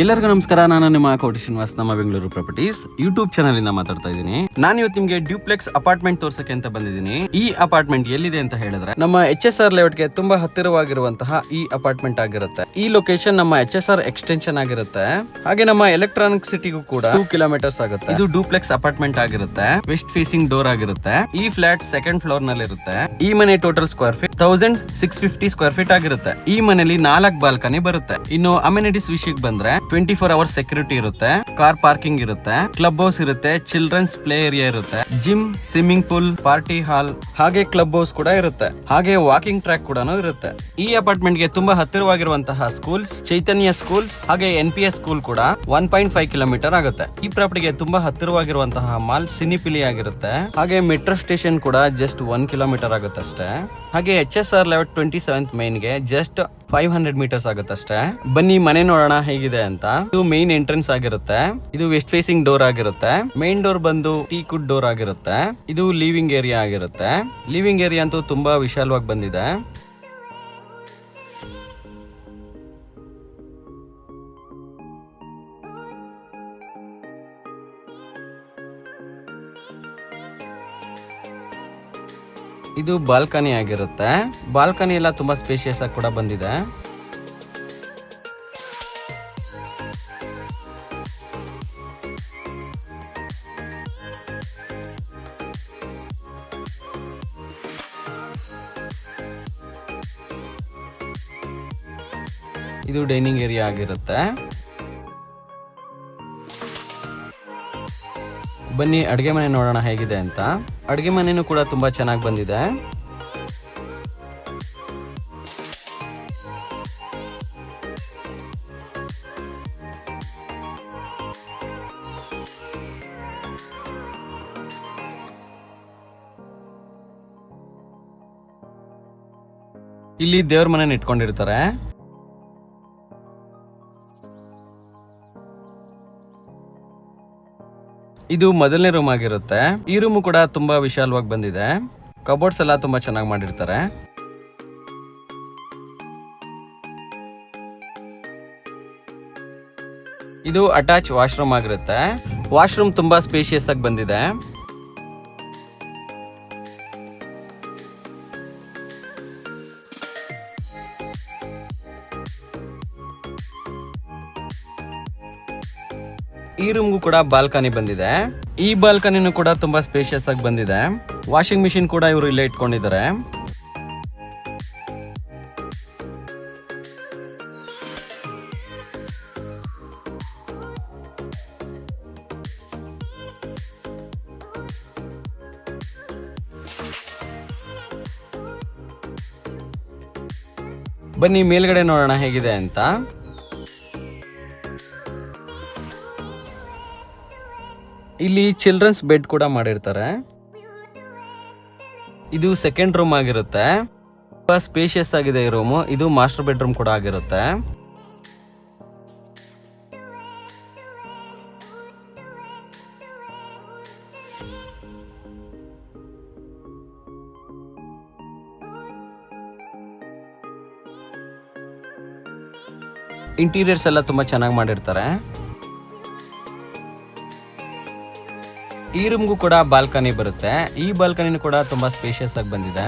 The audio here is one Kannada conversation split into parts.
ಎಲ್ಲರಿಗೂ ನಮಸ್ಕಾರ. ನಾನು ನಿಮ್ಮ ಕೋಟಿ ಶ್ರೀನಿವಾಸ್, ನಮ್ಮ ಬೆಂಗಳೂರು ಪ್ರಾಪರ್ಟೀಸ್ ಯೂಟ್ಯೂಬ್ ಚಾನಲ್ ಇಂದ ಮಾತಾಡ್ತಾ ಇದ್ದೀನಿ. ನಾನು ಇವತ್ತು ನಿಮಗೆ ಡ್ಯೂಪ್ಲೆಕ್ಸ್ ಅಪಾರ್ಟ್ಮೆಂಟ್ ತೋರ್ಸಕ್ಕೆ ಅಂತ ಬಂದಿದ್ದೀನಿ. ಈ ಅಪಾರ್ಟ್ಮೆಂಟ್ ಎಲ್ಲಿದೆ ಅಂತ ಹೇಳಿದ್ರೆ ನಮ್ಮ HSR ಲೇಔಟ್ ಗೆ ತುಂಬಾ ಹತ್ತಿರವಾಗಿರುವಂತಹ ಈ ಅಪಾರ್ಟ್ಮೆಂಟ್ ಆಗಿರುತ್ತೆ. ಈ ಲೊಕೇಶನ್ ನಮ್ಮ HSR ಎಕ್ಸ್ಟೆನ್ಷನ್ ಆಗಿರುತ್ತೆ. ಹಾಗೆ ನಮ್ಮ ಎಲೆಕ್ಟ್ರಾನಿಕ್ ಸಿಟಿಗೂ ಕೂಡ 2 ಕಿಲೋಮೀಟರ್ಸ್ ಆಗುತ್ತೆ. ಇದು ಡ್ಯೂಪ್ಲೆಕ್ಸ್ ಅಪಾರ್ಟ್ಮೆಂಟ್ ಆಗಿರುತ್ತೆ. ವೆಸ್ಟ್ ಫೇಸಿಂಗ್ ಡೋರ್ ಆಗಿರುತ್ತೆ. ಈ ಫ್ಲಾಟ್ ಸೆಕೆಂಡ್ ಫ್ಲೋರ್ ನಲ್ಲಿ ಇರುತ್ತೆ. ಈ ಮನೆ total square feet 1650 square feet ಆಗಿರುತ್ತೆ. ಈ ಮನೆಯಲ್ಲಿ 4 ಬಾಲ್ಕನಿ ಬರುತ್ತೆ. ಇನ್ನು ಅಮ್ಯುನಿಟೀಸ್ ವಿಷಯಕ್ಕೆ ಬಂದ್ರೆ 24 ಅವರ್ಸ್ ಸೆಕ್ಯೂರಿಟಿ ಇರುತ್ತೆ, ಕಾರ್ ಪಾರ್ಕಿಂಗ್ ಇರುತ್ತೆ, ಕ್ಲಬ್ ಹೌಸ್ ಇರುತ್ತೆ, ಚಿಲ್ಡ್ರನ್ಸ್ ಪ್ಲೇ ಏರಿಯಾ ಇರುತ್ತೆ, gym, swimming pool, party hall, ಹಾಗೆ ಕ್ಲಬ್ ಹೌಸ್ ಕೂಡ ಇರುತ್ತೆ. ಹಾಗೆ ವಾಕಿಂಗ್ ಟ್ರ್ಯಾಕ್ ಕೂಡ ಇರುತ್ತೆ. ಈ ಅಪಾರ್ಟ್ಮೆಂಟ್ ಗೆ ತುಂಬಾ ಹತ್ತಿರವಾಗಿರುವಂತಹ ಸ್ಕೂಲ್ಸ್ ಚೈತನ್ಯ ಸ್ಕೂಲ್ಸ್ ಹಾಗೆ NPS ಸ್ಕೂಲ್ ಕೂಡ 1.5 ಕಿಲೋಮೀಟರ್ ಆಗುತ್ತೆ. ಈ ಪ್ರಾಪರ್ಟಿಗೆ ತುಂಬಾ ಹತ್ತಿರವಾಗಿರುವಂತಹ ಮಾಲ್ ಸಿನಿಪಿಲಿ ಆಗಿರುತ್ತೆ. ಹಾಗೆ ಮೆಟ್ರೋ ಸ್ಟೇಷನ್ ಕೂಡ ಜಸ್ಟ್ 1 ಕಿಲೋಮೀಟರ್ ಆಗುತ್ತೆ ಅಷ್ಟೇ. ಹಾಗೆ HSR ಲೇಔಟ್ 27th ಮೈನ್ ಗೆ ಜಸ್ಟ್ 500 ಮೀಟರ್ಸ್ ಆಗುತ್ತಷ್ಟೇ. ಬನ್ನಿ ಮನೆ ನೋಡೋಣ ಹೇಗಿದೆ ಅಂತ. ಇದು ಮೇನ್ ಎಂಟ್ರೆನ್ಸ್ ಆಗಿರುತ್ತೆ. ಇದು ವೆಸ್ಟ್ ಫೇಸಿಂಗ್ ಡೋರ್ ಆಗಿರುತ್ತೆ. ಮೇನ್ ಡೋರ್ ಬಂದು ಟೀಕುಡ್ ಡೋರ್ ಆಗಿರುತ್ತೆ. ಇದು ಲಿವಿಂಗ್ ಏರಿಯಾ ಆಗಿರುತ್ತೆ. ಲಿವಿಂಗ್ ಏರಿಯಾ ಅಂತೂ ತುಂಬಾ ವಿಶಾಲವಾಗಿ ಬಂದಿದೆ. ಇದು ಬಾಲ್ಕನಿ ಆಗಿರುತ್ತೆ. ಬಾಲ್ಕನಿ ಎಲ್ಲ ತುಂಬಾ ಸ್ಪೇಷಿಯಸ್ ಆಗಿ ಕೂಡ ಬಂದಿದೆ. ಇದು ಡೈನಿಂಗ್ ಏರಿಯಾ ಆಗಿರುತ್ತೆ. ಬನ್ನಿ ಅಡುಗೆ ಮನೆ ನೋಡೋಣ ಹೇಗಿದೆ ಅಂತ. ಅಡುಗೆ ಮನೆನೂ ಕೂಡ ತುಂಬಾ ಚೆನ್ನಾಗಿ ಬಂದಿದೆ. ಇಲ್ಲಿ ದೇವ್ರ ಮನೆ ಇಟ್ಕೊಂಡಿರ್ತಾರೆ. ಇದು ಮೊದಲನೇ ರೂಮ್ ಆಗಿರುತ್ತೆ. ಈ ರೂಮ್ ಕೂಡ ತುಂಬಾ ವಿಶಾಲವಾಗಿ ಬಂದಿದೆ. ಕಬೋರ್ಡ್ಸ್ ಎಲ್ಲ ತುಂಬಾ ಚೆನ್ನಾಗಿ ಮಾಡಿರ್ತಾರೆ. ಇದು ಅಟ್ಯಾಚ್ ವಾಶ್ರೂಮ್ ಆಗಿರುತ್ತೆ. ವಾಶ್ರೂಮ್ ತುಂಬಾ ಸ್ಪೇಷಿಯಸ್ ಆಗಿ ಬಂದಿದೆ. ಈ ರೂಮ್ಗೂ ಕೂಡ ಬಾಲ್ಕನಿ ಬಂದಿದೆ. ಈ ಬಾಲ್ಕನಿನೂ ಕೂಡ ತುಂಬಾ ಸ್ಪೇಷಿಯಸ್ ಆಗಿ ಬಂದಿದೆ. ವಾಷಿಂಗ್ ಮಿಷಿನ್ ಕೂಡ ಇವರು ಇಲ್ಲೇ ಇಟ್ಕೊಂಡಿದ್ದಾರೆ. ಬನ್ನಿ ಮೇಲ್ಗಡೆ ನೋಡೋಣ ಹೇಗಿದೆ ಅಂತ. ಇಲ್ಲಿ ಚಿಲ್ಡ್ರನ್ಸ್ ಬೆಡ್ ಕೂಡ ಮಾಡಿರ್ತಾರೆ. ಇದು ಸೆಕೆಂಡ್ ರೂಮ್ ಆಗಿರುತ್ತೆ. ತುಂಬಾ ಸ್ಪೇಷಿಯಸ್ ಆಗಿದೆ ಈ ರೂಮ್. ಇದು ಮಾಸ್ಟರ್ ಬೆಡ್ರೂಮ್ ಕೂಡ ಆಗಿರುತ್ತೆ. ಇಂಟೀರಿಯರ್ಸ್ ಎಲ್ಲ ತುಂಬಾ ಚೆನ್ನಾಗಿ ಮಾಡಿರ್ತಾರೆ. ಈ ರೂಮ್ಗೂ ಕೂಡ ಬಾಲ್ಕನಿ ಬರುತ್ತೆ. ಈ ಬಾಲ್ಕನಿ ಕೂಡ ತುಂಬಾ ಸ್ಪೇಷಿಯಸ್ ಆಗಿ ಬಂದಿದೆ.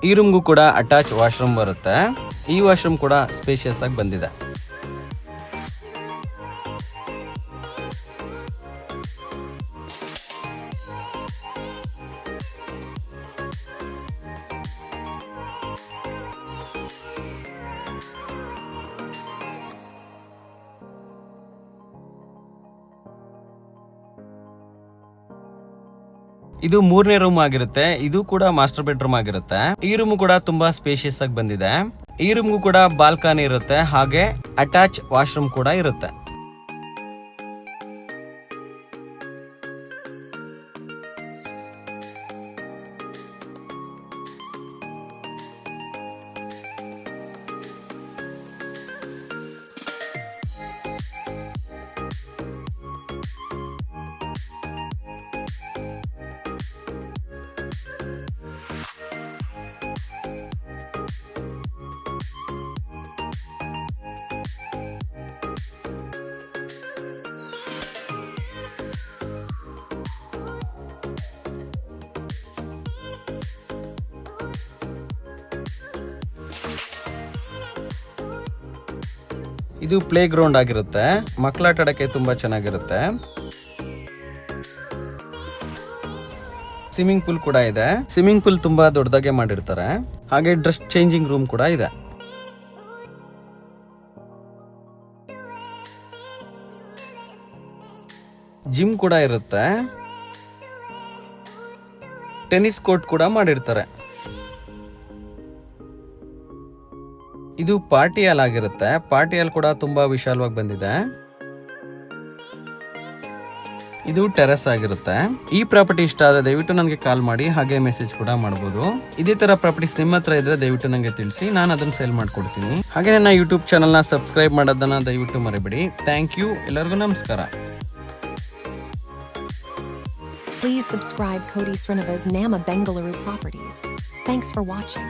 ಈ ರೂಮ್ಗೂ ಕೂಡ ಅಟ್ಯಾಚ್ ವಾಶ್ರೂಮ್ ಬರುತ್ತೆ. ಈ ವಾಶ್ರೂಮ್ ಕೂಡ ಸ್ಪೇಷಿಯಸ್ ಆಗಿ ಬಂದಿದೆ. ಇದು 3ನೇ ರೂಮ್ ಆಗಿರುತ್ತೆ. ಇದು ಕೂಡ ಮಾಸ್ಟರ್ ಬೆಡ್ರೂಮ್ ಆಗಿರುತ್ತೆ. ಈ ರೂಮ್ ಕೂಡ ತುಂಬಾ ಸ್ಪೇಷಿಯಸ್ ಆಗಿ ಬಂದಿದೆ. ಈ ರೂಮ್ಗೂ ಕೂಡ ಬಾಲ್ಕನಿ ಇರುತ್ತೆ. ಹಾಗೆ ಅಟ್ಯಾಚ್ ವಾಶ್ರೂಮ್ ಕೂಡ ಇರುತ್ತೆ. ಇದು ಪ್ಲೇ ಗ್ರೌಂಡ್ ಆಗಿರುತ್ತೆ, ಮಕ್ಕಳ ಆಟ ಆಡಕ್ಕೆ ತುಂಬಾ ಚೆನ್ನಾಗಿರುತ್ತೆ. ಸ್ವಿಮ್ಮಿಂಗ್ ಪೂಲ್ ಕೂಡ ಇದೆ. ಸ್ವಿಮ್ಮಿಂಗ್ ಪೂಲ್ ತುಂಬಾ ದೊಡ್ಡದಾಗೆ ಮಾಡಿರ್ತಾರೆ. ಹಾಗೆ ಡ್ರೆಸ್ ಚೇಂಜಿಂಗ್ ರೂಮ್ ಕೂಡ ಇದೆ. ಜಿಮ್ ಕೂಡ ಇರುತ್ತೆ. ಟೆನ್ನಿಸ್ ಕೋರ್ಟ್ ಕೂಡ ಮಾಡಿರ್ತಾರೆ. ಇದು ಪಾರ್ಟಿ ಹಾಲ್ ಆಗಿರುತ್ತೆ. ಪಾರ್ಟಿ ಹಾಲ್ ಕೂಡ ತುಂಬಾ ವಿಶಾಲವಾಗಿ ಬಂದಿದೆ. ಇದು ಟೆರೆಸ್ ಆಗಿರುತ್ತೆ. ಈ ಪ್ರಾಪರ್ಟಿ ಇಷ್ಟ ಆದ್ರೆ ದಯವಿಟ್ಟು ನನಗೆ ಕಾಲ್ ಮಾಡಿ, ಹಾಗೆ ಮೆಸೇಜ್ ಕೂಡ ಮಾಡಬಹುದು. ಇದೇ ತರ ಪ್ರಾಪರ್ಟೀಸ್ ನಿಮ್ಮ ಹತ್ರ ಇದ್ರೆ ದಯವಿಟ್ಟು ನನಗೆ ತಿಳಿಸಿ, ನಾನು ಅದನ್ನ ಸೇಲ್ ಮಾಡ್ಕೊಡ್ತೀನಿ. ಹಾಗೆ ನನ್ನ ಯೂಟ್ಯೂಬ್ ಚಾನಲ್ ನ ಸಬ್ಸ್ಕ್ರೈಬ್ ಮಾಡೋದನ್ನ ದಯವಿಟ್ಟು ಮರಿಬೇಡಿ. ಥ್ಯಾಂಕ್ ಯು, ಎಲ್ಲರಿಗೂ ನಮಸ್ಕಾರ. Please subscribe Koti Srinivas Nama Bengaluru Properties. Thanks for watching.